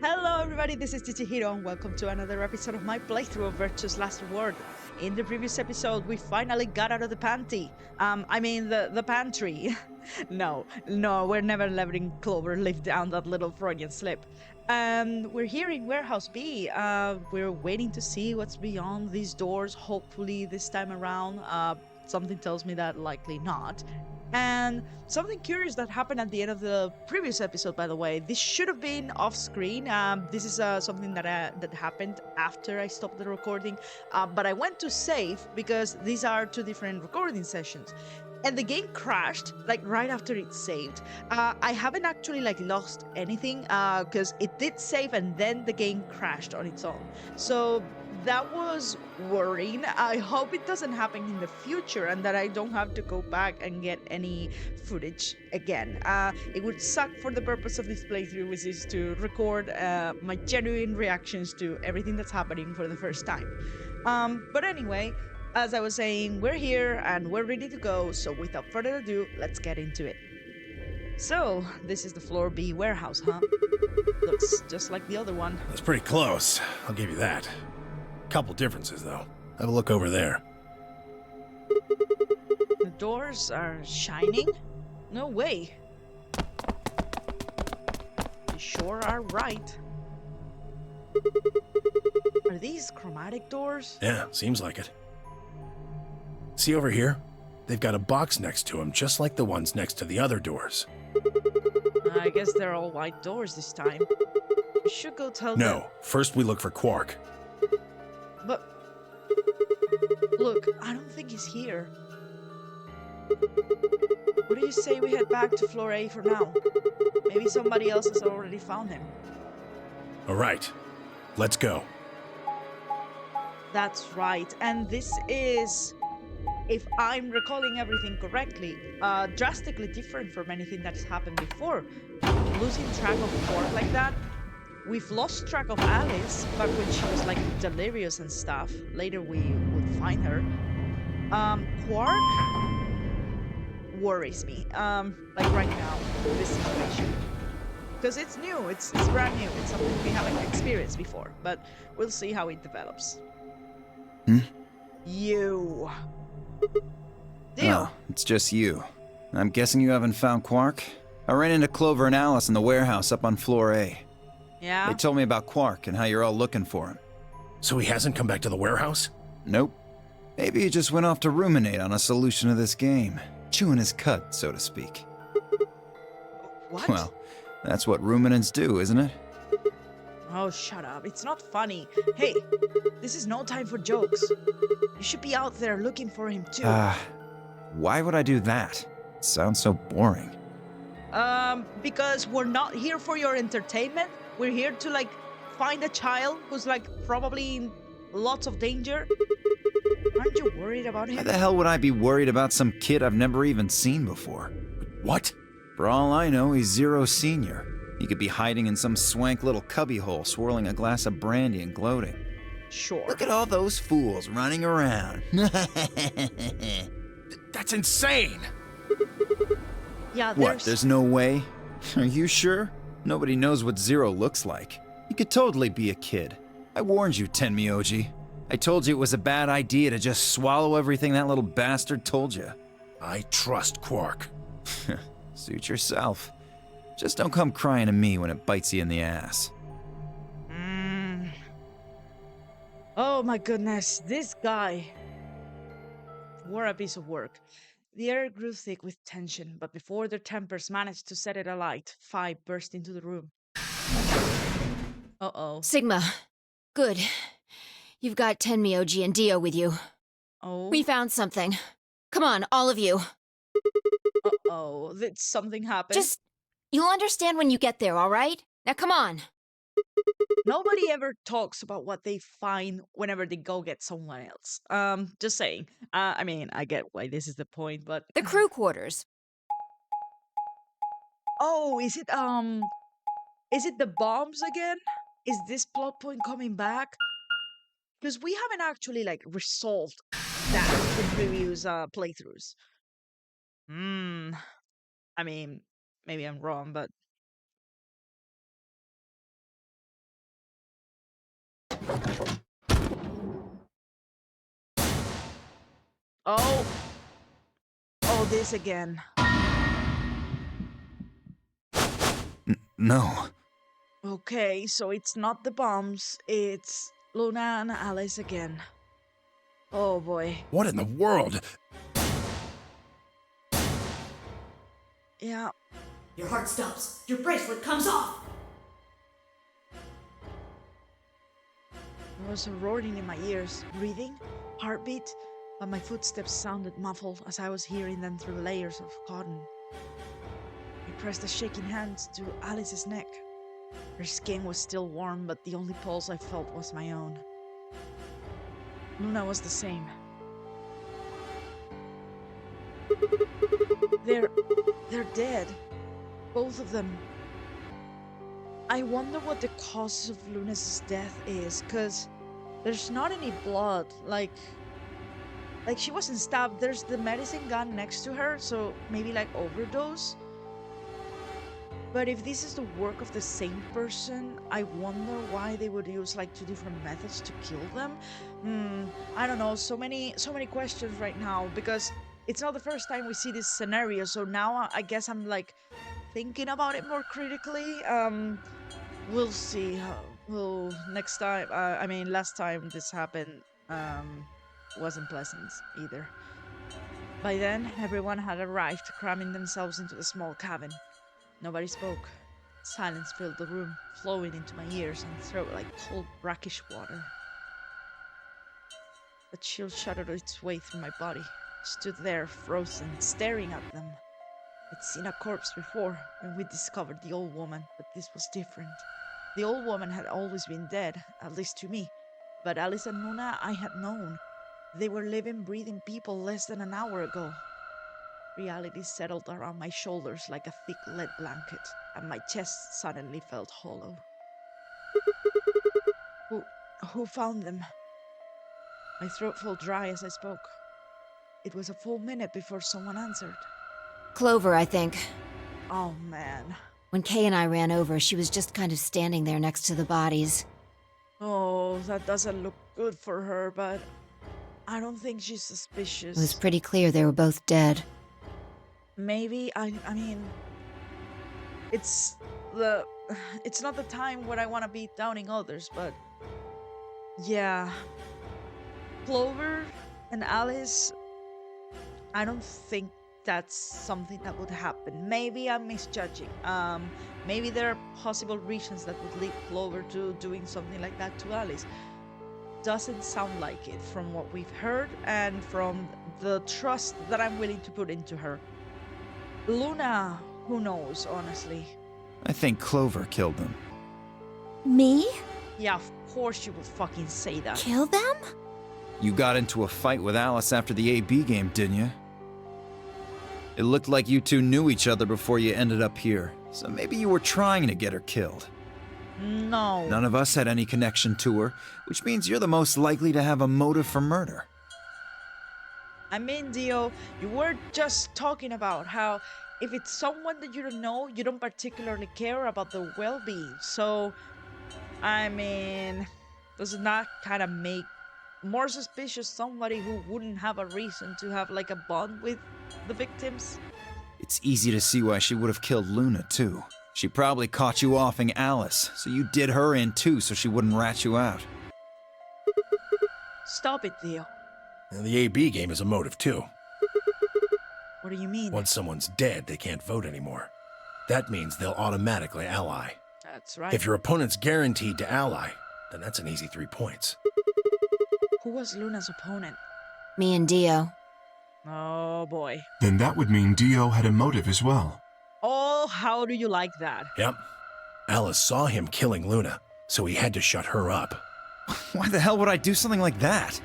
Hello everybody, this is Hiro and welcome to another episode of my playthrough of Virtue's Last Reward. In the previous episode, we finally got out of the the pantry. No, we're never letting Clover live down that little Freudian slip. We're here in Warehouse B. We're waiting to see what's beyond these doors, hopefully this time around. Something tells me that likely not. And something curious that happened at the end of the previous episode, by the way. This should have been off screen. This is something that happened after I stopped the recording. But I went to save because these are two different recording sessions. And the game crashed like right after it saved. I haven't actually lost anything because it did save and then the game crashed on its own. So that was worrying. I hope it doesn't happen in the future and that I don't have to go back and get any footage again. It would suck for the purpose of this playthrough, which is to record my genuine reactions to everything that's happening for the first time. But anyway, as I was saying, we're here and we're ready to go, so without further ado, let's get into it. So, this is the Floor B warehouse, huh? Looks just like the other one. That's pretty close, I'll give you that. Couple differences, though. Have a look over there. The doors are shining? No way. You sure are right. Are these chromatic doors? Yeah, seems like it. See over here? They've got a box next to them, just like the ones next to the other doors. I guess they're all white doors this time. We should go tell them. No, first we look for Quark. But look, I don't think he's here. What do you say we head back to floor A for now? Maybe somebody else has already found him. All right, let's go. That's right, and this is, if I'm recalling everything correctly, drastically different from anything that's happened before. Losing track of Quark like that. We've lost track of Alice back when she was delirious and stuff. Later we would find her. Quark worries me. Right now, this situation. Because it's new, it's brand new, it's something we haven't experienced before, but we'll see how it develops. You. Deal. Oh, it's just you. I'm guessing you haven't found Quark? I ran into Clover and Alice in the warehouse up on floor A. Yeah? They told me about Quark and how you're all looking for him. So he hasn't come back to the warehouse? Nope. Maybe he just went off to ruminate on a solution to this game. Chewing his cud, so to speak. What? Well, that's what ruminants do, isn't it? Oh, shut up. It's not funny. Hey, this is no time for jokes. You should be out there looking for him too. Why would I do that? It sounds so boring. Because we're not here for your entertainment. We're here to, find a child who's, probably in lots of danger. Aren't you worried about him? Why the hell would I be worried about some kid I've never even seen before? What? For all I know, he's Zero Senior. He could be hiding in some swank little cubbyhole, swirling a glass of brandy and gloating. Sure. Look at all those fools running around. That's insane! Yeah, What, there's no way? Are you sure? Nobody knows what Zero looks like. He could totally be a kid. I warned you, Tenmyoji. I told you it was a bad idea to just swallow everything that little bastard told you. I trust Quark. Suit yourself. Just don't come crying to me when it bites you in the ass. Oh my goodness, this guy. Were a piece of work. The air grew thick with tension, but before their tempers managed to set it alight, Phi burst into the room. Uh-oh. Sigma. Good. You've got Tenmyoji and Dio with you. Oh. We found something. Come on, all of you. Uh-oh. Did something happen? You'll understand when you get there, all right? Now come on. Nobody ever talks about what they find whenever they go get someone else. Just saying. I get why this is the point, but... The crew quarters. Oh, is it the bombs again? Is this plot point coming back? Because we haven't actually, resolved that in previous playthroughs. Maybe I'm wrong, but Oh. Oh, this again. No. Okay, so it's not the bombs, it's Luna and Alice again. Oh boy. What in the world? Yeah. Your heart stops. Your bracelet comes off. There was a roaring in my ears, breathing, heartbeat, but my footsteps sounded muffled as I was hearing them through layers of cotton. I pressed a shaking hand to Alice's neck. Her skin was still warm, but the only pulse I felt was my own. Luna was the same. They're dead. Both of them. I wonder what the cause of Luna's death is, cause there's not any blood, like she wasn't stabbed. There's the medicine gun next to her, so maybe like overdose. But if this is the work of the same person, I wonder why they would use like 2 different methods to kill them. I don't know, so many questions right now, because it's not the first time we see this scenario, so now I guess I'm like thinking about it more critically. We'll see. Next time, I mean, last time this happened, wasn't pleasant either. By then, everyone had arrived, cramming themselves into the small cabin. Nobody spoke. Silence filled the room, flowing into my ears and throat like cold, brackish water. A chill shuddered its way through my body. Stood there, frozen, staring at them. I'd seen a corpse before, when we discovered the old woman, but this was different. The old woman had always been dead, at least to me. But Alice and Luna I had known. They were living, breathing people less than an hour ago. Reality settled around my shoulders like a thick lead blanket, and my chest suddenly felt hollow. Who found them? My throat felt dry as I spoke. It was a full minute before someone answered. Clover, I think. Oh, man. When Kay and I ran over, she was just kind of standing there next to the bodies. Oh, that doesn't look good for her, but I don't think she's suspicious. It was pretty clear they were both dead. Maybe, I mean, it's not the time where I want to be downing others, but yeah. Clover and Alice, I don't think that's something that would happen. Maybe I'm misjudging. Maybe there are possible reasons that would lead Clover to doing something like that to Alice. Doesn't sound like it from what we've heard and from the trust that I'm willing to put into her. Luna, who knows, honestly. I think Clover killed them. Me? Yeah, of course you would fucking say that. Kill them? You got into a fight with Alice after the AB game, didn't you? It looked like you two knew each other before you ended up here, so maybe you were trying to get her killed. No. None of us had any connection to her, which means you're the most likely to have a motive for murder. I mean, Dio, you were just talking about how if it's someone that you don't know, you don't particularly care about their well-being. So, I mean, does it not kind of make more suspicious somebody who wouldn't have a reason to have like a bond with the victims? It's easy to see why she would have killed Luna, too. She probably caught you offing Alice, so you did her in too so she wouldn't rat you out. Stop it, Dio. And the AB game is a motive, too. What do you mean? Once someone's dead, they can't vote anymore. That means they'll automatically ally. That's right. If your opponent's guaranteed to ally, then that's an easy 3 points. Who was Luna's opponent? Me and Dio. Oh boy. Then that would mean Dio had a motive as well. Oh, how do you like that? Yep. Alice saw him killing Luna, so he had to shut her up. Why the hell would I do something like that?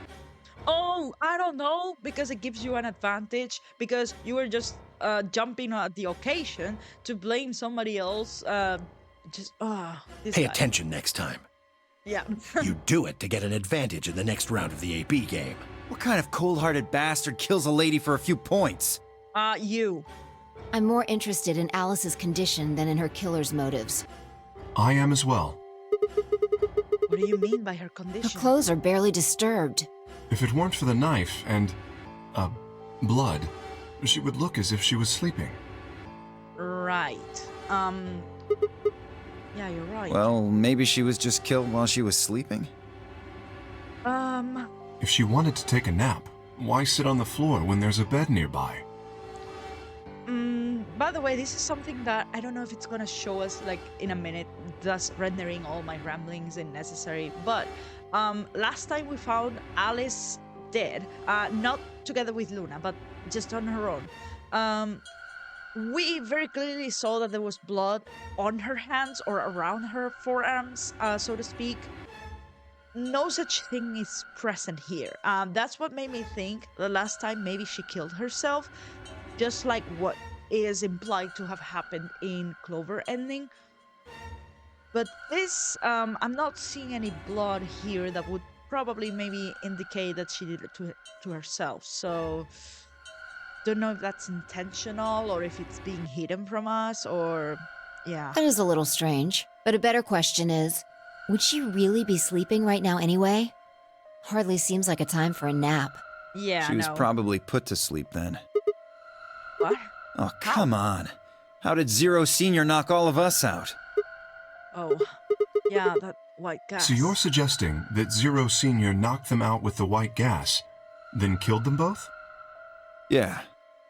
Oh, I don't know, because it gives you an advantage, because you were just jumping at the occasion to blame somebody else. This Pay guy. attention next time. Yeah. You do it to get an advantage in the next round of the AB game. What kind of cold-hearted bastard kills a lady for a few points? You. I'm more interested in Alice's condition than in her killer's motives. I am as well. What What do you mean by her Her condition? clothes are barely disturbed. If it weren't for the knife and, blood, she would look as if she was sleeping. Right. Yeah, you're right. Well, maybe she was just killed while she was sleeping? If she wanted to take a nap, why sit on the floor when there's a bed nearby? By the way, this is something that I don't know if it's gonna show us like in a minute, thus rendering all my ramblings unnecessary. But last time we found Alice dead, not together with Luna, but just on her own. We very clearly saw that there was blood on her hands or around her forearms, so to speak. No such thing is present here. That's what made me think the last time maybe she killed herself, just like what is implied to have happened in Clover ending. But this, I'm not seeing any blood here that would probably maybe indicate that she did it to herself. So, don't know if that's intentional or if it's being hidden from us or, yeah. That is a little strange. But a better question is, would she really be sleeping right now anyway? Hardly seems like a time for a nap. Yeah, She was no. probably put to sleep then. What? Oh, come on. How did Zero Senior knock all of us out? Oh, yeah, that white gas. So you're suggesting that Zero Senior knocked them out with the white gas, then killed them both? Yeah.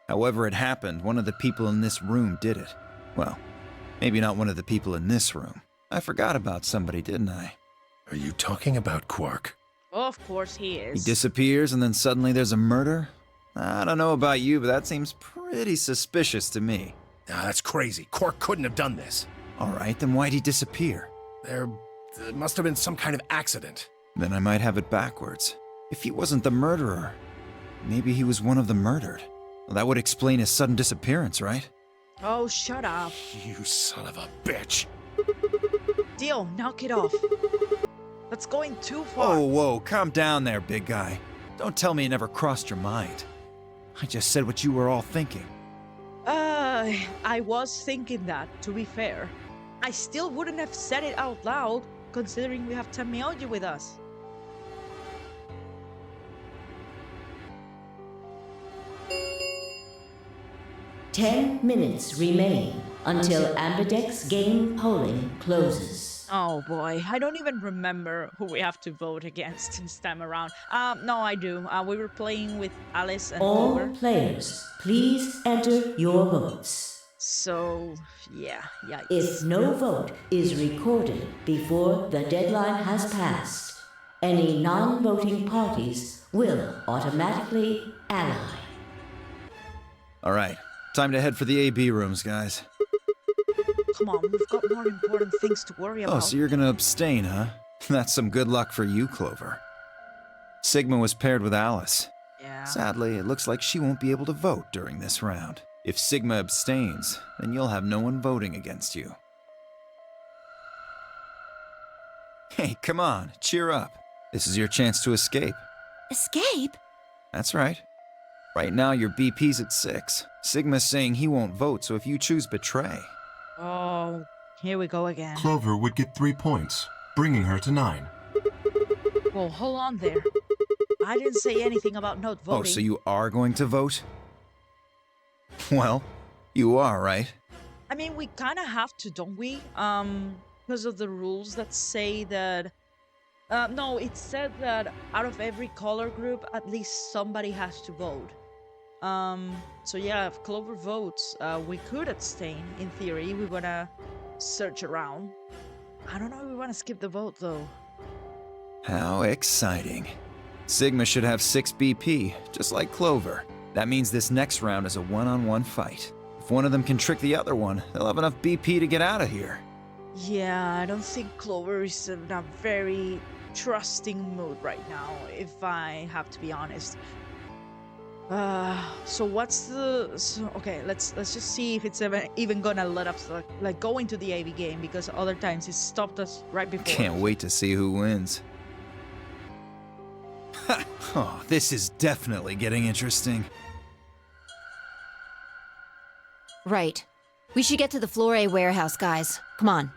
However it happened, one of the people in this room did it. Well, maybe not one of the people in this room. I forgot about somebody, didn't I? Are you talking about Quark? Of course he He is. disappears and then suddenly there's a murder? I don't know about you, but that seems pretty suspicious to me. Ah, that's crazy. Quark couldn't have done this. Alright, then why'd he disappear? There must have been some kind of accident. Then I might have it backwards. If he wasn't the murderer, maybe he was one of the murdered. Well, that would explain his sudden disappearance, right? Oh, shut up. You son of a bitch. Dio, knock it off. That's going too far. Whoa, whoa, calm down there, big guy. Don't tell me it never crossed your mind. I just said what you were all thinking. I was thinking that, to be fair. I still wouldn't have said it out loud, considering we have Tenmyoji with us. Ten minutes remain until Ambidex game polling closes. Oh boy, I don't even remember who we have to vote against this time around. No, I do. We were playing with Alice and All Clover. players, please enter your votes. So, yeah, yikes. If no vote is recorded before the deadline has passed, any non-voting parties will automatically ally. Alright, time to head for the AB rooms, guys. Come on, we've got more important things to worry about. Oh, so you're gonna abstain, huh? That's some good luck for you, Clover. Sigma was paired with Alice. Yeah. Sadly, it looks like she won't be able to vote during this round. If Sigma abstains, then you'll have no one voting against you. Hey, come on, cheer up. This is your chance to escape. Escape? That's right. Right now, your BP's at 6. Sigma's saying he won't vote, so if you choose betray... Oh, here we go again. Clover would get 3 points, bringing her to 9. Well, hold on there. I didn't say anything about not voting. Oh, so you are going to vote? Well, you are, right? I mean, we kind of have to, don't we? Because of the rules that say that... no, it said that out of every color group, at least somebody has to vote. So yeah, if Clover votes, we could abstain, in theory. We want to search around. I don't know if we want to skip the vote, though. How exciting. Sigma should have 6 BP, just like Clover. That means this next round is a one-on-one fight. If one of them can trick the other one, they'll have enough BP to get out of here. Yeah, I don't think Clover is in a very trusting mood right now, if I have to be honest. So what's the... okay, let's just see if it's even gonna let us like go into the AV game, because other times it stopped us right before. Can't wait to see who wins. Oh, this is definitely getting interesting. Right. We should get to the Floor A warehouse, guys. Come on.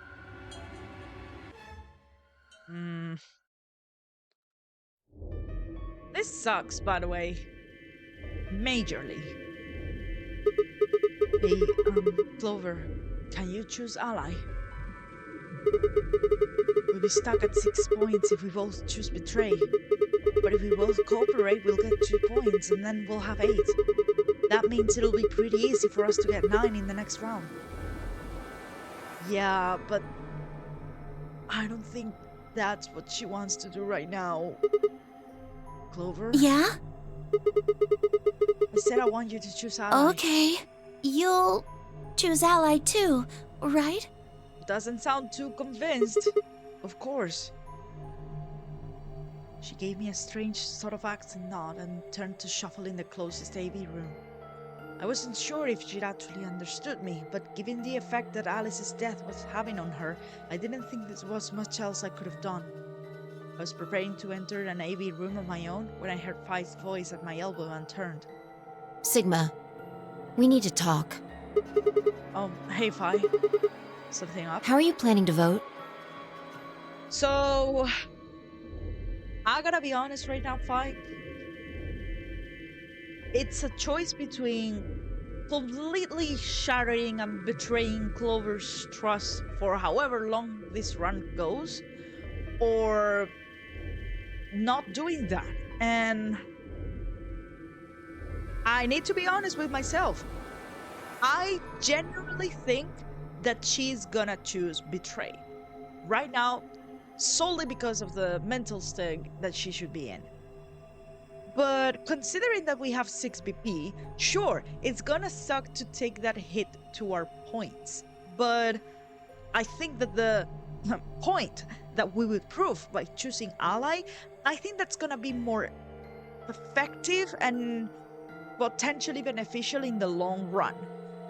This sucks, by the way. Majorly. Hey, Clover, can you choose ally? We'll be stuck at 6 points if we both choose betray. But if we both cooperate, we'll get 2 points, and then we'll have 8. That means it'll be pretty easy for us to get 9 in the next round. Yeah, but I don't think that's what she wants to do right now. Clover? Yeah? I said I want you to choose ally. Okay. You'll choose ally too, right? Doesn't sound too convinced. Of course. She gave me a strange sort of accent nod and turned to shuffle in the closest AV room. I wasn't sure if she'd actually understood me, but given the effect that Alice's death was having on her, I didn't think there was much else I could have done. I was preparing to enter an AV room of my own when I heard Fi's voice at my elbow and turned. Sigma, we need to talk. Oh, hey Fi. Something up? How are you planning to vote? So, I gotta be honest right now, Fi. It's a choice between completely shattering and betraying Clover's trust for however long this run goes, or not doing that. And I need to be honest with myself. I genuinely think that she's gonna choose betray. Right now, solely because of the mental state that she should be in. But considering that we have 6 BP, sure, it's gonna suck to take that hit to our points. But I think that the point that we would prove by choosing ally, I think that's gonna be more effective and potentially beneficial in the long run.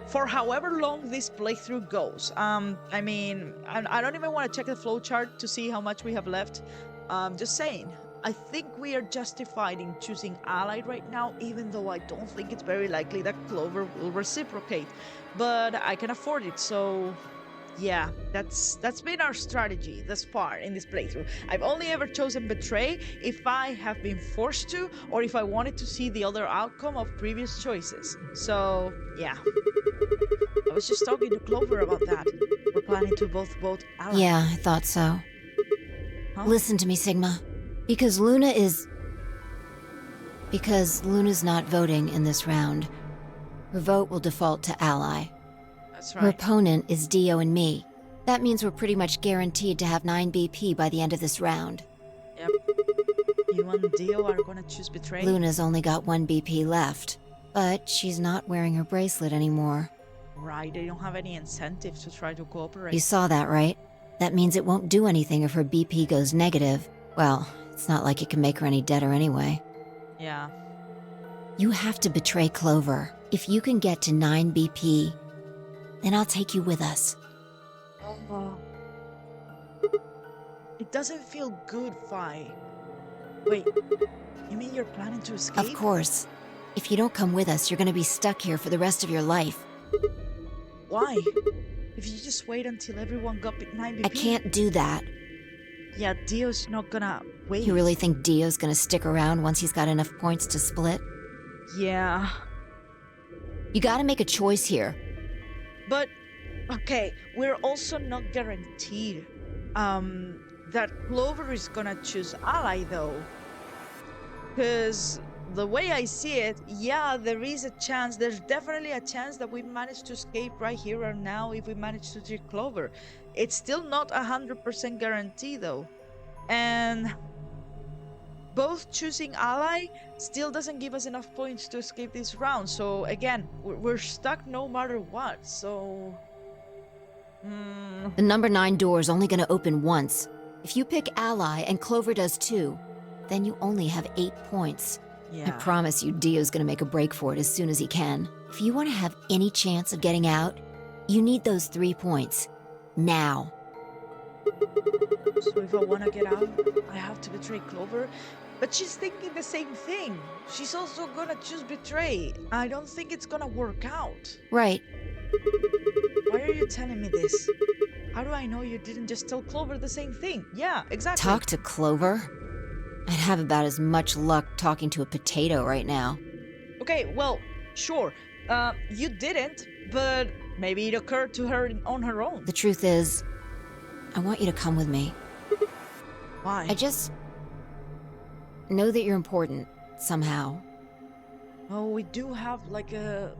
For however long this playthrough goes. I mean, I don't even want to check the flowchart to see how much we have left. Just saying, I think we are justified in choosing ally right now, even though I don't think it's very likely that Clover will reciprocate. But I can afford it, so yeah, that's been our strategy thus far in this playthrough. I've only ever chosen betray if I have been forced to, or if I wanted to see the other outcome of previous choices. So yeah. I was just talking to Clover about that. We're planning to both vote ally. Yeah, I thought so. Huh? Listen to me, Sigma. Because Luna's not voting in this round, her vote will default to ally. That's Her right. opponent is Dio and me. That means we're pretty much guaranteed to have 9 BP by the end of this round. Yep. You and Dio are gonna choose betray? Luna's only got 1 BP left, but she's not wearing her bracelet anymore. Right, they don't have any incentive to try to cooperate. You saw that, right? That means it won't do anything if her BP goes negative. Well, it's not like it can make her any deader anyway. Yeah. You have to betray Clover. If you can get to 9 BP, then I'll take you with us. It doesn't feel good, Fi. Wait, you mean you're planning to escape? Of course. If you don't come with us, you're gonna be stuck here for the rest of your life. Why? If you just wait until everyone got 9 BP? I can't do that. Yeah, Dio's not gonna wait. You really think Dio's gonna stick around once he's got enough points to split? Yeah. You gotta make a choice here. But, okay, we're also not guaranteed that Clover is gonna choose ally, though. Because the way I see it, yeah, there is a chance, there's definitely a chance that we manage to escape right here and now if we manage to take Clover. It's still not 100% guarantee, though. And both choosing ally still doesn't give us enough points to escape this round. So again, we're stuck no matter what, so... The number 9 door is only gonna open once. If you pick ally and Clover does too, then you only have 8 points. Yeah. I promise you Dio's gonna make a break for it as soon as he can. If you want to have any chance of getting out, you need those 3 points. Now. So if I want to get out, I have to betray Clover? But she's thinking the same thing. She's also gonna choose betray. I don't think it's gonna work out. Right. Why are you telling me this? How do I know you didn't just tell Clover the same thing? Yeah, exactly. Talk to Clover? I'd have about as much luck talking to a potato right now. Okay, well, sure. You didn't, but maybe it occurred to her on her own. The truth is, I want you to come with me. Why? I just know that you're important, somehow. Oh, we do have like a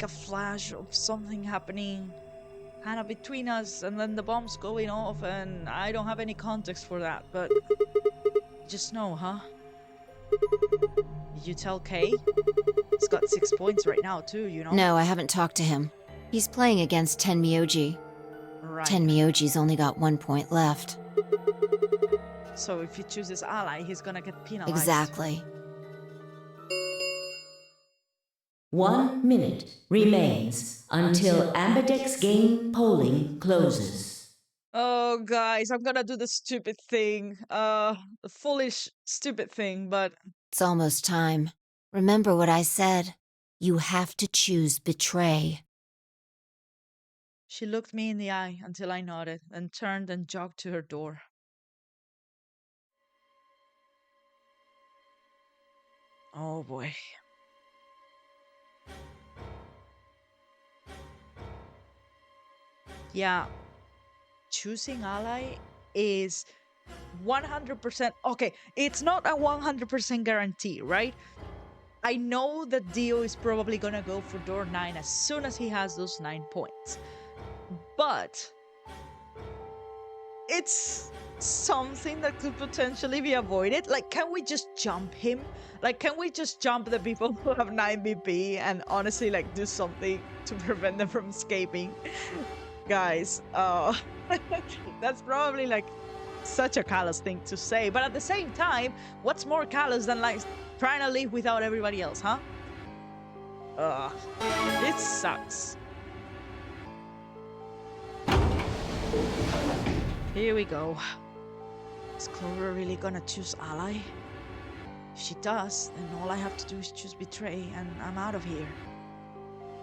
flash of something happening kind of between us, and then the bomb's going off, and I don't have any context for that, but just know, huh? Did you tell Kay? He's got 6 points right now too, you know? No, I haven't talked to him. He's playing against Tenmyoji. Right. Tenmyoji's only got 1 point left. So if he chooses ally, he's gonna get penalized. Exactly. 1 minute remains until Ambidex game polling closes. Oh, guys, I'm gonna do the stupid thing. The foolish, stupid thing, but It's almost time. Remember what I said. You have to choose betray. she looked me in the eye until I nodded, then turned and jogged to her door. Oh boy. Yeah, choosing ally is 100%. Okay, it's not a 100% guarantee, right? I know that Dio is probably gonna go for door 9 as soon as he has those 9 points. But it's something that could potentially be avoided. Like, can we just jump him? Like, can we just jump the people who have 9 BP and honestly, like, do something to prevent them from escaping? Guys, that's probably, like, such a callous thing to say. But at the same time, what's more callous than, like, trying to live without everybody else, huh? It sucks. Here we go. Is Clover really gonna choose ally? If she does, then all I have to do is choose betray and I'm out of here.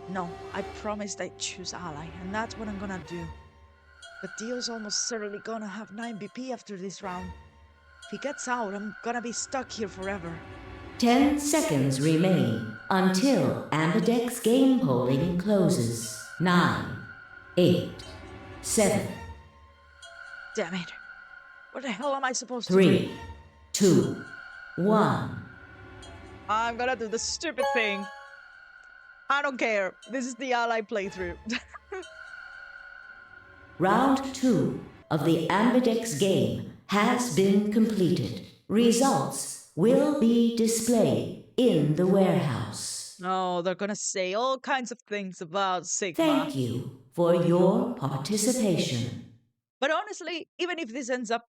No, I promised I'd choose ally, and that's what I'm gonna do. But Dio's almost certainly gonna have 9 BP after this round. If he gets out, I'm gonna be stuck here forever. 10 seconds remain until Ambidex game polling closes. 9, 8, 7, Damn it. What the hell am I supposed to 3, do? 2, 1. I'm gonna do the stupid thing. I don't care. This is the ally playthrough. Round 2 of the Ambidex game has been completed. Results will be displayed in the warehouse. No, they're gonna say all kinds of things about Sigma. Thank you for your participation. But honestly, even if this ends up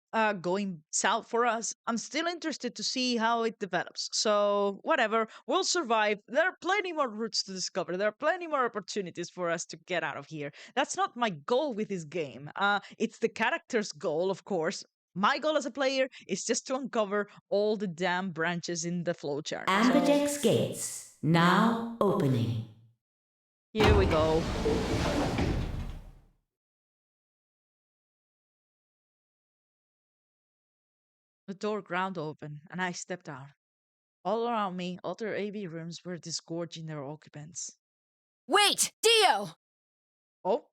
going south for us, I'm still interested to see how it develops. So, whatever, we'll survive. There are plenty more routes to discover. There are plenty more opportunities for us to get out of here. That's not my goal with this game. It's the character's goal, of course. My goal as a player is just to uncover all the damn branches in the flowchart. Ambidex gates now opening. Here we go. The door ground open, and I stepped out. All around me, other AV rooms were disgorging their occupants. Wait! Dio! Oh!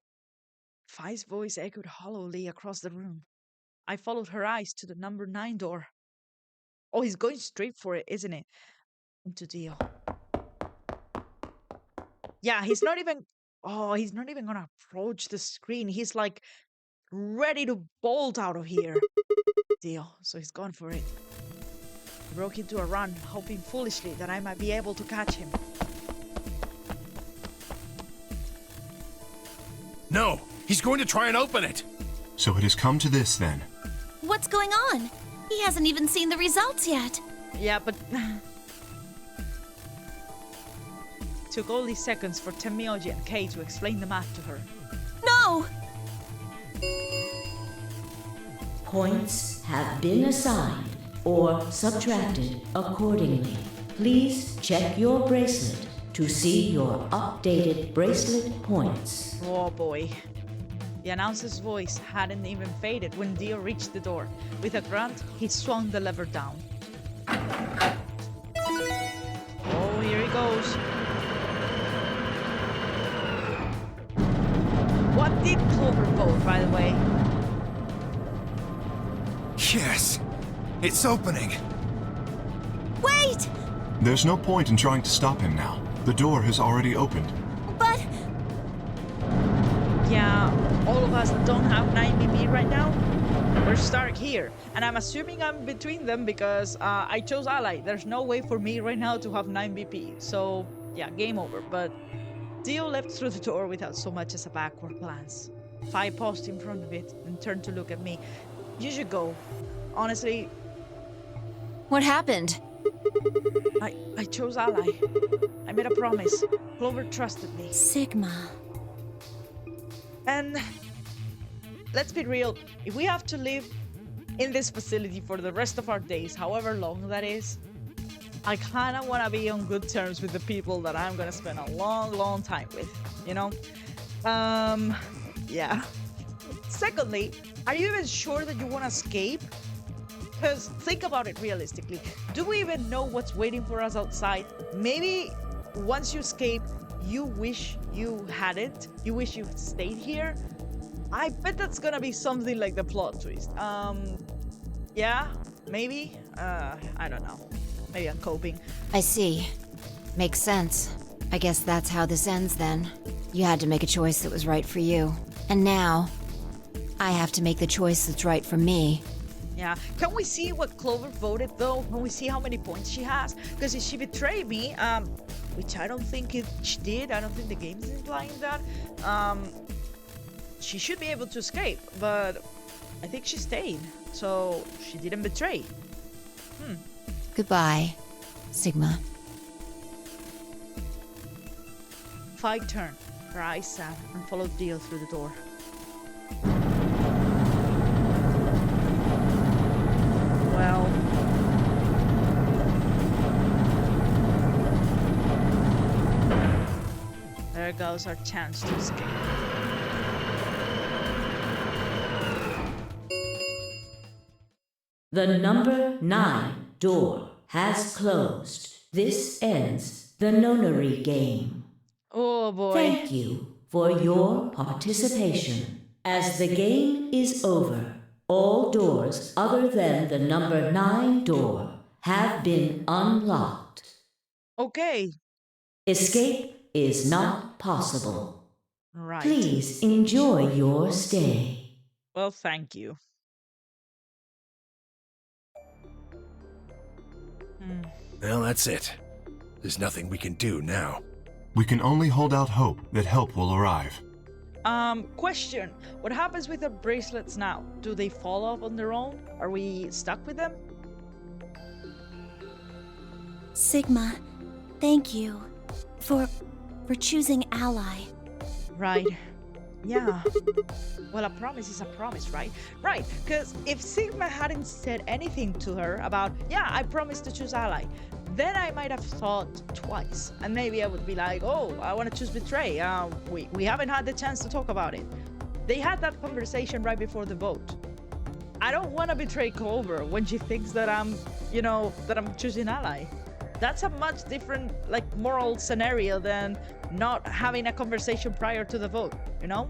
Fi's voice echoed hollowly across the room. I followed her eyes to the number 9 door. Oh, he's going straight for it, isn't it? Into Dio. Yeah, he's not even gonna approach the screen. He's like ready to bolt out of here. Dio, so he's gone for it. He broke into a run, hoping foolishly that I might be able to catch him. No, he's going to try and open it. So it has come to this then. What's going on? He hasn't even seen the results yet. Yeah, but took all these seconds for Tenmyoji and Kay to explain the math to her. No! Points have been assigned or subtracted accordingly. Please check your bracelet to see your updated bracelet points. Oh boy. The announcer's voice hadn't even faded when Dio reached the door. With a grunt, he swung the lever down. Oh, here he goes. What did Clover vote, by the way? Yes! It's opening! Wait! There's no point in trying to stop him now. The door has already opened. But Yeah, all of us that don't have 9BP right now, we're stuck here. And I'm assuming I'm between them because I chose Ally. There's no way for me right now to have 9BP. So, yeah, game over. But Dio left through the door without so much as a backward glance. Fi paused in front of it and turned to look at me. You should go. Honestly, What happened? I chose Ally. I made a promise. Clover trusted me. Sigma. And let's be real, if we have to live in this facility for the rest of our days, however long that is, I kind of want to be on good terms with the people that I'm going to spend a long, long time with, you know? Yeah. Secondly, are you even sure that you want to escape? Because think about it realistically. Do we even know what's waiting for us outside? Maybe once you escape, you wish you hadn't. You wish you had stayed here. I bet that's gonna be something like the plot twist. Yeah, maybe. I don't know. Maybe I'm coping. I see. Makes sense. I guess that's how this ends then. You had to make a choice that was right for you. And now, I have to make the choice that's right for me. Yeah. Can we see what Clover voted though? Can we see how many points she has? Because if she betrayed me, which I don't think she did. I don't think the game is implying that. She should be able to escape, but I think she stayed. So she didn't betray. Goodbye, Sigma. Fi turned, her eyes sad, and followed Dio through the door. Well, there goes our chance to escape. The number 9 door has closed. This ends the Nonary game. Oh boy. Thank you for your participation. As the game is over, all doors other than the number 9 door have been unlocked. Okay. Escape is not possible. Right. Please enjoy your stay. Well, thank you. Well, that's it. There's nothing we can do now. We can only hold out hope that help will arrive. Question. What happens with the bracelets now? Do they fall off on their own? Are we stuck with them? Sigma, thank you for choosing Ally. Right. Yeah. Well, a promise is a promise, right? Right, because if Sigma hadn't said anything to her about, yeah, I promised to choose Ally, then I might have thought twice. And maybe I would be like, oh, I want to choose Betray. We haven't had the chance to talk about it. They had that conversation right before the vote. I don't want to betray Clover when she thinks that I'm choosing Ally. That's a much different, moral scenario than not having a conversation prior to the vote, you know?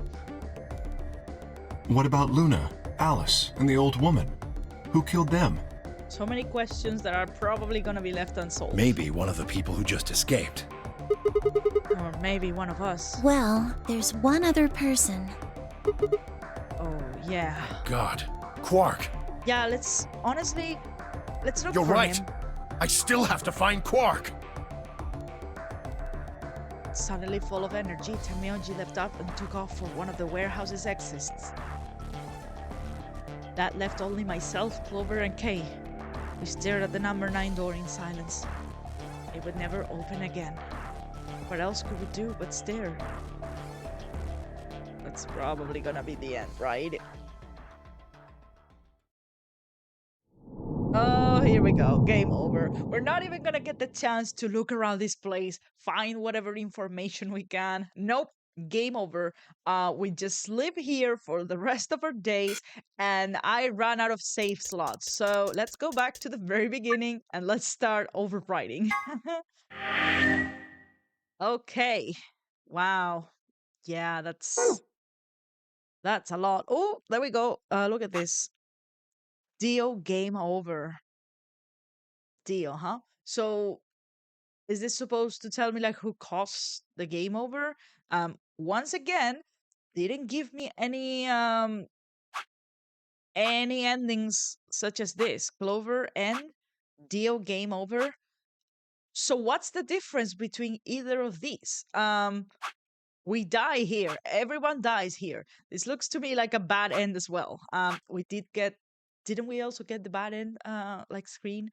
What about Luna, Alice, and the old woman? Who killed them? So many questions that are probably gonna be left unsolved. Maybe one of the people who just escaped. Or maybe one of us. Well, there's one other person. Oh, yeah. God. Quark. Yeah, let's look You're for right. him. I still have to find Quark. Suddenly full of energy, Tamioji leapt up and took off for one of the warehouse's exits. That left only myself, Clover, and Kay. We stared at the number 9 door in silence. It would never open again. What else could we do but stare? That's probably gonna be the end, right? Oh, here we go. Game over. We're not even gonna get the chance to look around this place, find whatever information we can. Nope. game over. We just live here for the rest of our days, and I ran out of save slots. So let's go back to the very beginning and let's start overwriting. Okay. Wow. Yeah, that's a lot. Oh, there we go. Look at this. Deal game over. Deal, huh? So is this supposed to tell me like who caused the game over? Once again, didn't give me any endings such as this. Clover end, deal game over. So what's the difference between either of these? We die here. Everyone dies here. This looks to me like a bad end as well. We didn't we also get the bad end like screen?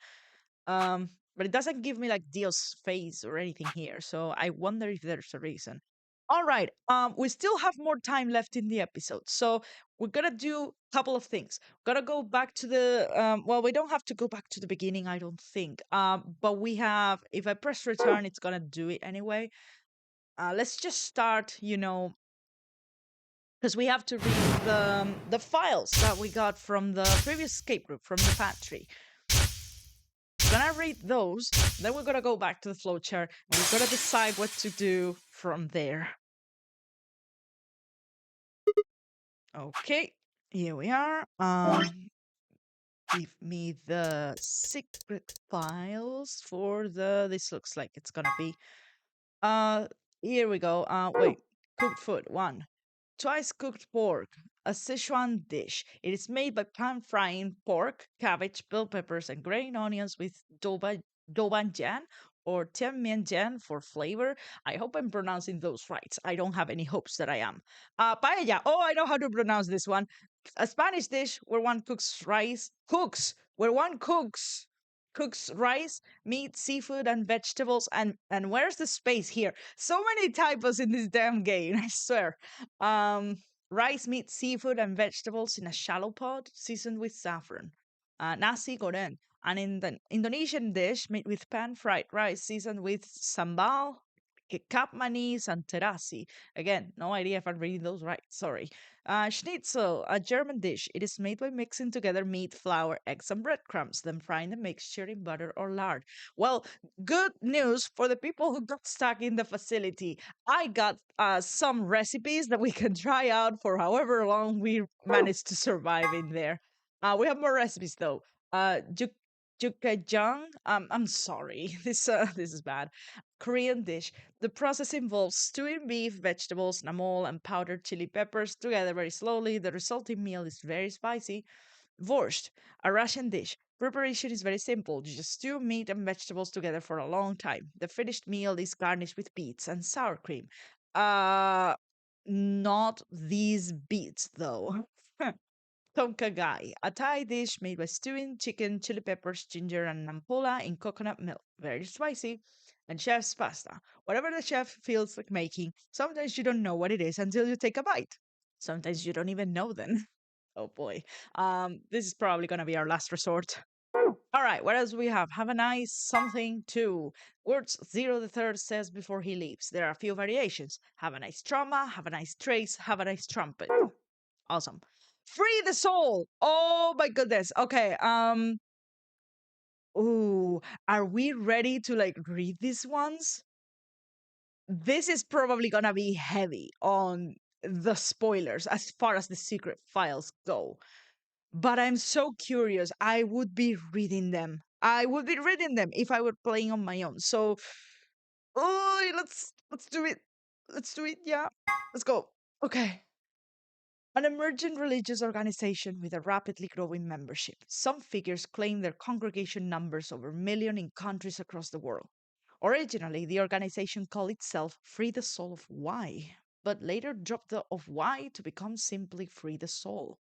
But it doesn't give me like Dio's face or anything here. So I wonder if there's a reason. All right. We still have more time left in the episode. So we're gonna do a couple of things. Gotta go back to the well, we don't have to go back to the beginning, I don't think. But we have if I press return, it's gonna do it anyway. Let's just start, because we have to read the files that we got from the previous escape room from the pantry. Gonna read those, then we're gonna go back to the flowchart and we're gonna decide what to do from there. Okay, here we are. Give me the secret files for this looks like it's gonna be here we go. Wait, cooked food 1. Twice cooked pork, a Sichuan dish. It is made by pan frying pork, cabbage, bell peppers, and green onions with doubanjian or tianmianjian for flavor. I hope I'm pronouncing those right. I don't have any hopes that I am. Paella. Oh, I know how to pronounce this one. A Spanish dish where one cooks rice. Where one cooks rice, meat, seafood, and vegetables. And where's the space here? So many typos in this damn game, I swear. Um, rice, meat, seafood, and vegetables in a shallow pot seasoned with saffron. Nasi goreng, an Indonesian dish made with pan-fried rice seasoned with sambal, kecap manis, and terasi. Again, no idea if I'm reading those right. Sorry. Schnitzel, a German dish. It is made by mixing together meat, flour, eggs, and breadcrumbs, then frying the mixture in butter or lard. Well, good news for the people who got stuck in the facility. I got some recipes that we can try out for however long we managed to survive in there. We have more recipes though. Jukgaejang. I'm sorry. This is bad. Korean dish. The process involves stewing beef, vegetables, namol, and powdered chili peppers together very slowly. The resulting meal is very spicy. Borscht, a Russian dish. Preparation is very simple. You just stew meat and vegetables together for a long time. The finished meal is garnished with beets and sour cream. Uh, not these beets though. Tom Kha Gai, a Thai dish made by stewing chicken, chili peppers, ginger, and nampola in coconut milk. Very spicy. And chef's pasta. Whatever the chef feels like making, sometimes you don't know what it is until you take a bite. Sometimes you don't even know then. Oh boy. This is probably gonna be our last resort. All right, what else we have? Have a nice something too. Words Zero the Third says before he leaves. There are a few variations. Have a nice trauma, have a nice trace, have a nice trumpet. Awesome. Free the soul. Oh my goodness. Okay. Ooh, are we ready to like read these ones? This is probably gonna be heavy on the spoilers as far as the secret files go. But I'm so curious. I would be reading them. I would be reading them if I were playing on my own. So, oh, let's do it. Let's do it. Yeah, let's go. Okay. An emerging religious organization with a rapidly growing membership. Some figures claim their congregation numbers over a million in countries across the world. Originally, the organization called itself Free the Soul of Y, but later dropped the of Y to become simply Free the Soul.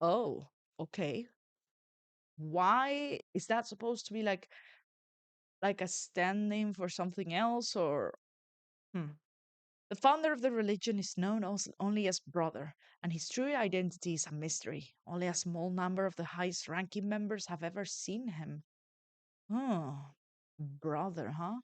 Oh, okay. Why is that supposed to be like a stand-in for something else or hmm. The founder of the religion is known only as Brother, and his true identity is a mystery. Only a small number of the highest ranking members have ever seen him. Oh, Brother, huh?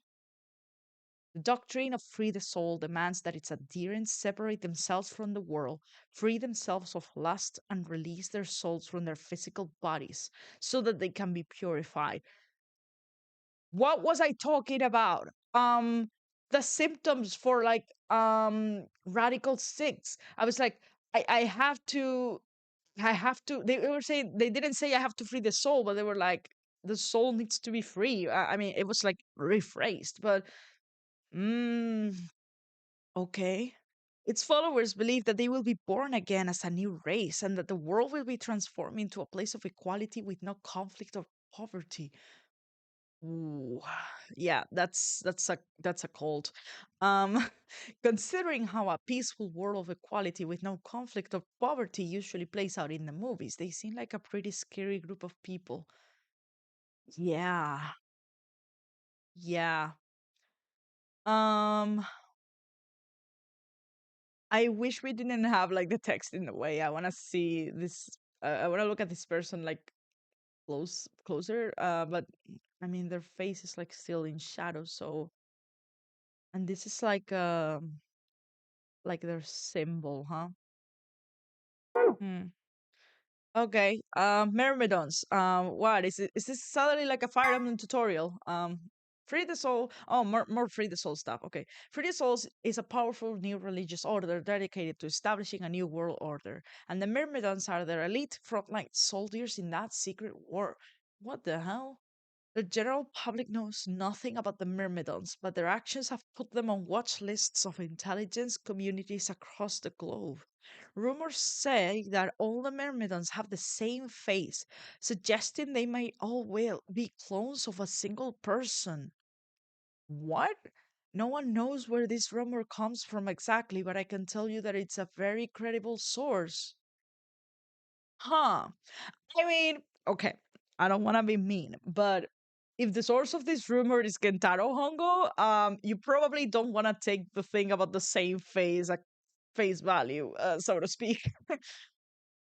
The doctrine of free the soul demands that its adherents separate themselves from the world, free themselves of lust, and release their souls from their physical bodies so that they can be purified. What was I talking about? The symptoms for like radical six. I was like, I have to they were saying they didn't say I have to free the soul, but they were like the soul needs to be free. I mean, it was like rephrased, but mm, okay. Its followers believe that they will be born again as a new race and that the world will be transformed into a place of equality with no conflict or poverty. Ooh, yeah, that's a cold. Um, considering how a peaceful world of equality with no conflict or poverty usually plays out in the movies, they seem like a pretty scary group of people. Yeah, yeah. Um, I wish we didn't have like the text in the way. I want to see this. I want to look at this person like closer. But I mean, their face is like still in shadow. So, and this is like their symbol, huh? Hmm. Okay. Myrmidons. What is it? Is this suddenly like a Fire Emblem tutorial? Free the Soul. Oh, more Free the Soul stuff. Okay. Free the Souls is a powerful new religious order dedicated to establishing a new world order, and the Myrmidons are their elite frontline soldiers in that secret war. What the hell? The general public knows nothing about the Myrmidons, but their actions have put them on watch lists of intelligence communities across the globe. Rumors say that all the Myrmidons have the same face, suggesting they may all well be clones of a single person. What? No one knows where this rumor comes from exactly, but I can tell you that it's a very credible source. Huh. I mean, okay, I don't want to be mean, but if the source of this rumor is Kentaro Hongo, you probably don't want to take the thing about the same face at face value, so to speak.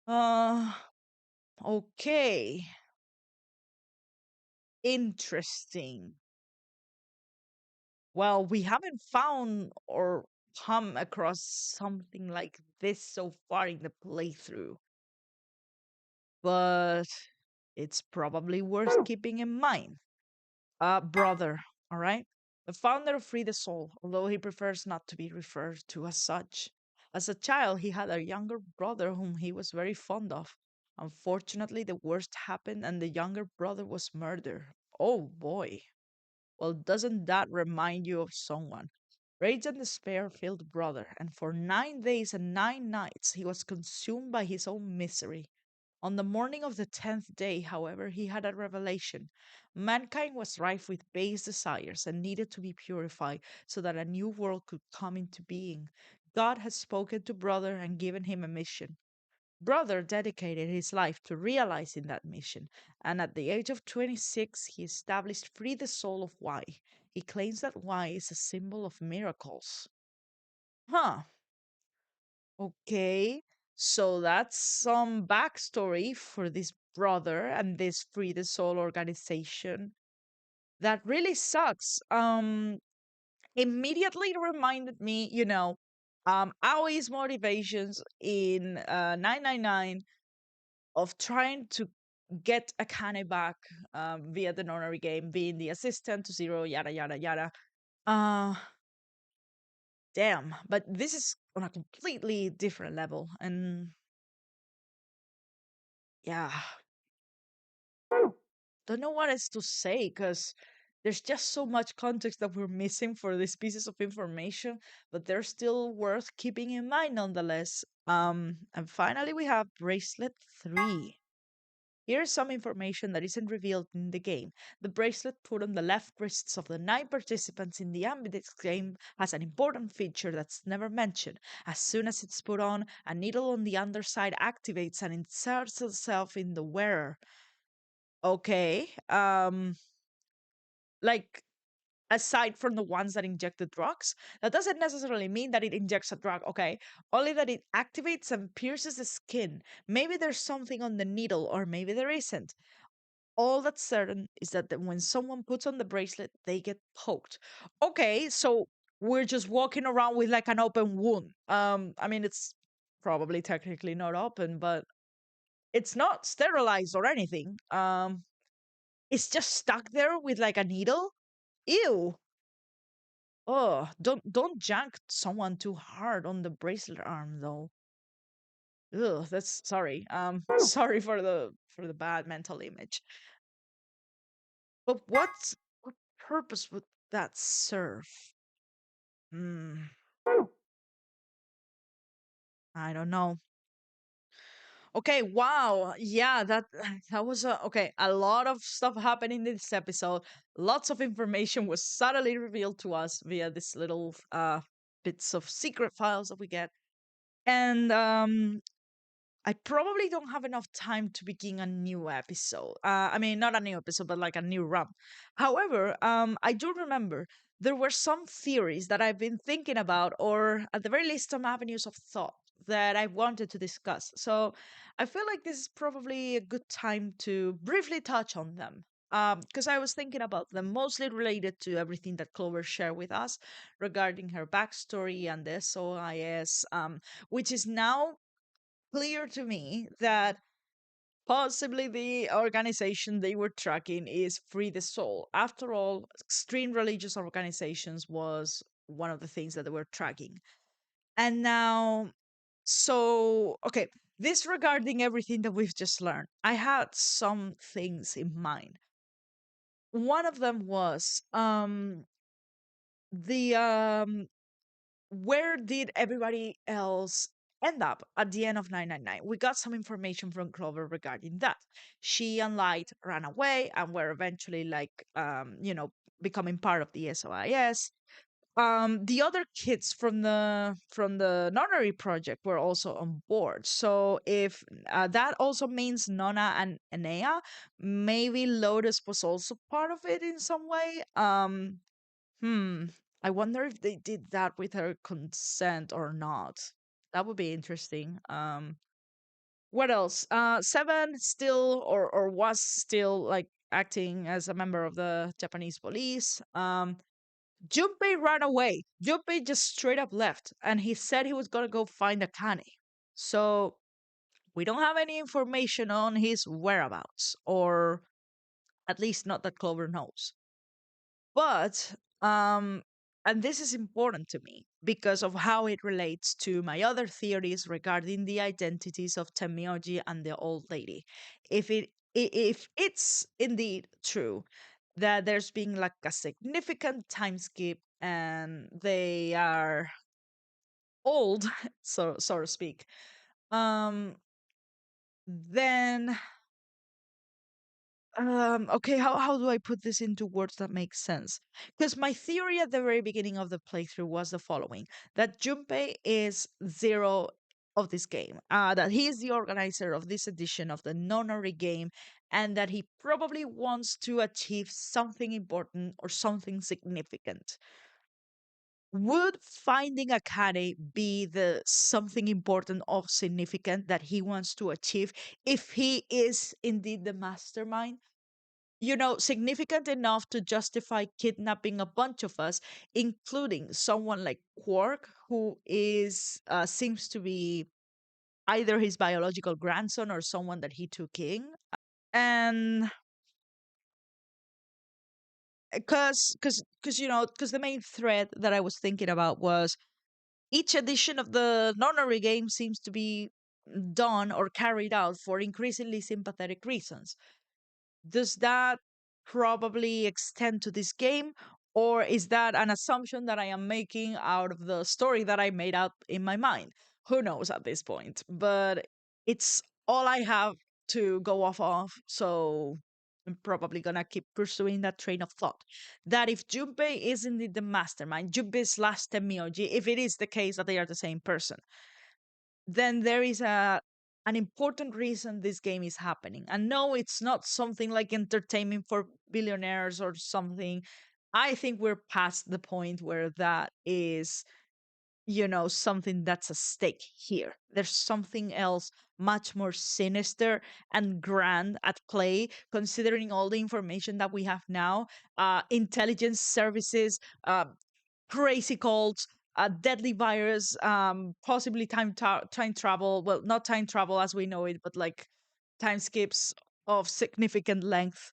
uh, okay, interesting. Well, we haven't found or come across something like this so far in the playthrough, but it's probably worth keeping in mind. Brother, all right? The founder of Free the Soul, although he prefers not to be referred to as such. As a child, he had a younger brother whom he was very fond of. Unfortunately, the worst happened and the younger brother was murdered. Oh boy. Well, doesn't that remind you of someone? Rage and despair filled brother, and for 9 days and 9 nights he was consumed by his own misery. On the morning of the 10th day, however, he had a revelation. Mankind was rife with base desires and needed to be purified so that a new world could come into being. God had spoken to Brother and given him a mission. Brother dedicated his life to realizing that mission, and at the age of 26, he established Free the Soul of Y. He claims that Y is a symbol of miracles. Huh. Okay, so that's some backstory for this brother and this Free the Soul organization. That really sucks. Immediately reminded me, Aoi's motivations in 999 of trying to get Akane back via the Nonary game, being the assistant to Zero, yada yada yada. Uh damn, but this is on a completely different level, and yeah, don't know what else to say because there's just so much context that we're missing for these pieces of information, but they're still worth keeping in mind nonetheless. And finally, we have bracelet 3. Here's some information that isn't revealed in the game. The bracelet put on the left wrists of the 9 participants in the Ambidextr's game has an important feature that's never mentioned. As soon as it's put on, a needle on the underside activates and inserts itself in the wearer. Okay. Like aside from the ones that inject the drugs, that doesn't necessarily mean that it injects a drug, okay? Only that it activates and pierces the skin. Maybe there's something on the needle, or maybe there isn't. All that's certain is that when someone puts on the bracelet, they get poked. Okay, so we're just walking around with like an open wound. I mean, it's probably technically not open, but it's not sterilized or anything. It's just stuck there with like a needle. Ew. Oh, don't jank someone too hard on the bracelet arm though. Ugh, that's sorry. Sorry for the bad mental image. But what purpose would that serve? Hmm, I don't know. Okay, wow. Yeah, that that was okay, a lot of stuff happened in this episode. Lots of information was subtly revealed to us via this little bits of secret files that we get. And I probably don't have enough time to begin a new episode. I mean, not a new episode, but like a new run. However, I do remember there were some theories that I've been thinking about, or at the very least, some avenues of thought that I wanted to discuss. So I feel like this is probably a good time to briefly touch on them. Because I was thinking about them mostly related to everything that Clover shared with us regarding her backstory and the SOIS, which is now clear to me that possibly the organization they were tracking is Free the Soul. After all, extreme religious organizations was one of the things that they were tracking. And now, so, okay, disregarding everything that we've just learned, I had some things in mind. One of them was the where did everybody else end up at the end of 999? We got some information from Clover regarding that. She and Light ran away and were eventually like becoming part of the SOIS. The other kids from the Nonary project were also on board. So if that also means Nona and Enea, maybe Lotus was also part of it in some way. Hmm. I wonder if they did that with her consent or not. That would be interesting. What else? Seven still or was still like acting as a member of the Japanese police. Junpei ran away. Junpei just straight up left, and he said he was gonna go find Akane. So we don't have any information on his whereabouts, or at least not that Clover knows. But and this is important to me because of how it relates to my other theories regarding the identities of Tenmyoji and the old lady. If it's indeed true that there's been like a significant time skip and they are old, so to speak, um then okay, how do I put this into words that make sense? Because my theory at the very beginning of the playthrough was the following: that Junpei is Zero of this game, that he is the organizer of this edition of the Nonary game, and that he probably wants to achieve something important or something significant. Would finding a Akane be the something important or significant that he wants to achieve if he is indeed the mastermind? Significant enough to justify kidnapping a bunch of us, including someone like Quark, who is seems to be either his biological grandson or someone that he took in. And because the main thread that I was thinking about was each edition of the Nonary game seems to be done or carried out for increasingly sympathetic reasons. Does that probably extend to this game? Or is that an assumption that I am making out of the story that I made up in my mind? Who knows at this point? But it's all I have to go off of. So I'm probably gonna keep pursuing that train of thought. That if Junpei is indeed the mastermind, Junpei's last Tenmyoji, if it is the case that they are the same person, then there is an important reason this game is happening. And no, it's not something like entertainment for billionaires or something. I think we're past the point where that is, something that's a stake here. There's something else much more sinister and grand at play, considering all the information that we have now. Intelligence services, crazy cults, a deadly virus, possibly time travel. Well, not time travel as we know it, but like time skips of significant length.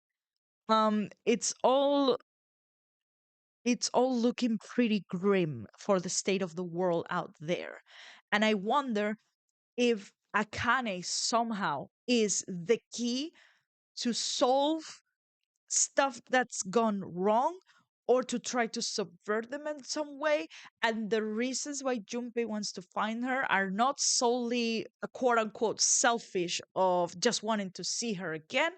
Um, it's all it's all looking pretty grim for the state of the world out there, and I wonder if Akane somehow is the key to solve stuff that's gone wrong or to try to subvert them in some way. And the reasons why Junpei wants to find her are not solely a quote unquote selfish of just wanting to see her again,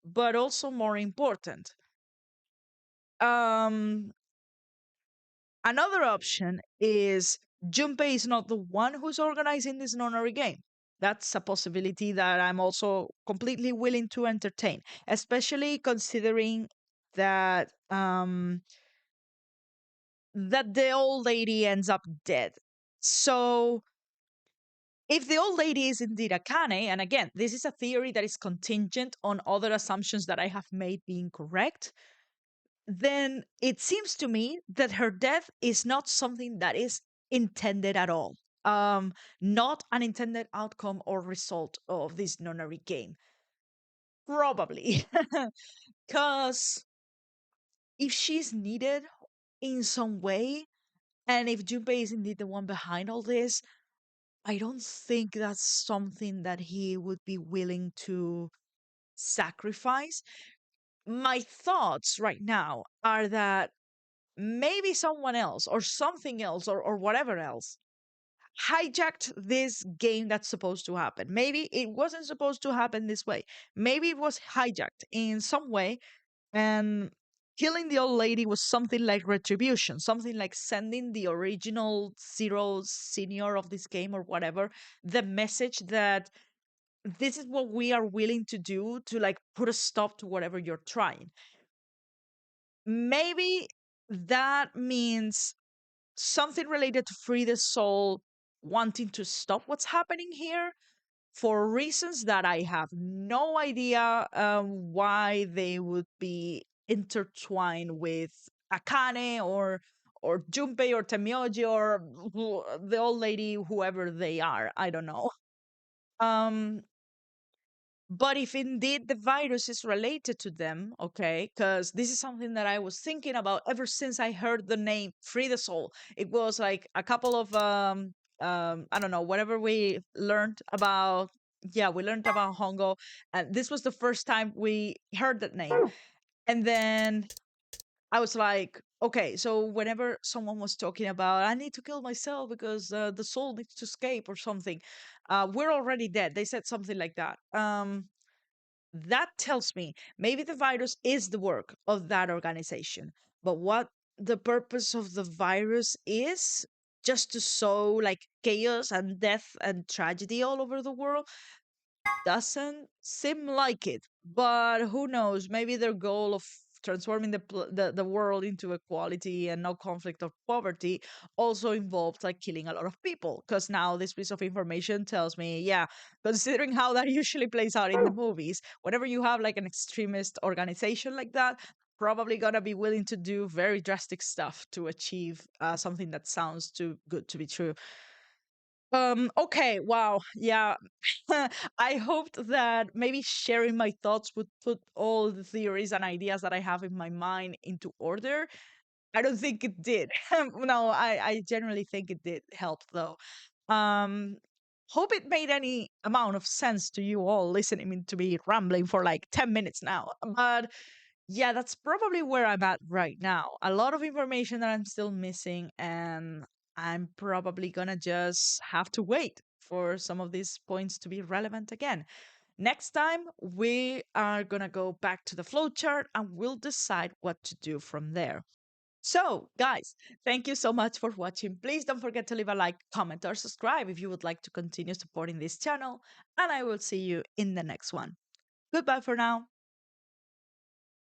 but also more important. Um, Another option is Junpei is not the one who's organizing this Nonary game. That's a possibility that I'm also completely willing to entertain, especially considering that that the old lady ends up dead. So if the old lady is indeed Akane, and again, this is a theory that is contingent on other assumptions that I have made being correct, then it seems to me that her death is not something that is intended at all. Not an intended outcome or result of this nonary game. Probably. Because if she's needed in some way, and if Junpei is indeed the one behind all this, I don't think that's something that he would be willing to sacrifice. My thoughts right now are that maybe someone else or something else or whatever else hijacked this game that's supposed to happen. Maybe it wasn't supposed to happen this way. Maybe it was hijacked in some way, and killing the old lady was something like retribution, something like sending the original Zero senior of this game or whatever the message that this is what we are willing to do to like put a stop to whatever you're trying. Maybe that means something related to free the soul wanting to stop what's happening here for reasons that I have no idea why they would be intertwined with Akane or Junpei or Temioji or the old lady, whoever they are. I don't know. Um, but if indeed the virus is related to them, okay, because this is something that I was thinking about ever since I heard the name Free the Soul. It was like a couple of I don't know, whatever we learned about. Yeah, we learned about Hongo, and this was the first time we heard that name. And then I was like, okay, so whenever someone was talking about, I need to kill myself because the soul needs to escape or something, we're already dead. They said something like that. That tells me maybe the virus is the work of that organization, but what the purpose of the virus is just to sow like chaos and death and tragedy all over the world doesn't seem like it. But who knows? Maybe their goal of transforming the world into equality and no conflict or poverty also involved like killing a lot of people. Because now this piece of information tells me, yeah, considering how that usually plays out in the movies, whenever you have like an extremist organization like that, probably gonna be willing to do very drastic stuff to achieve something that sounds too good to be true. Okay, wow. Yeah. I hoped that maybe sharing my thoughts would put all the theories and ideas that I have in my mind into order. I don't think it did. No, I generally think it did help though. Um Hope it made any amount of sense to you all listening to me rambling for like 10 minutes now. But yeah, that's probably where I'm at right now. A lot of information that I'm still missing, and I'm probably gonna just have to wait for some of these points to be relevant again. Next time, we are gonna go back to the flowchart and we'll decide what to do from there. So, guys, thank you so much for watching. Please don't forget to leave a like, comment, or subscribe if you would like to continue supporting this channel, and I will see you in the next one. Goodbye for now.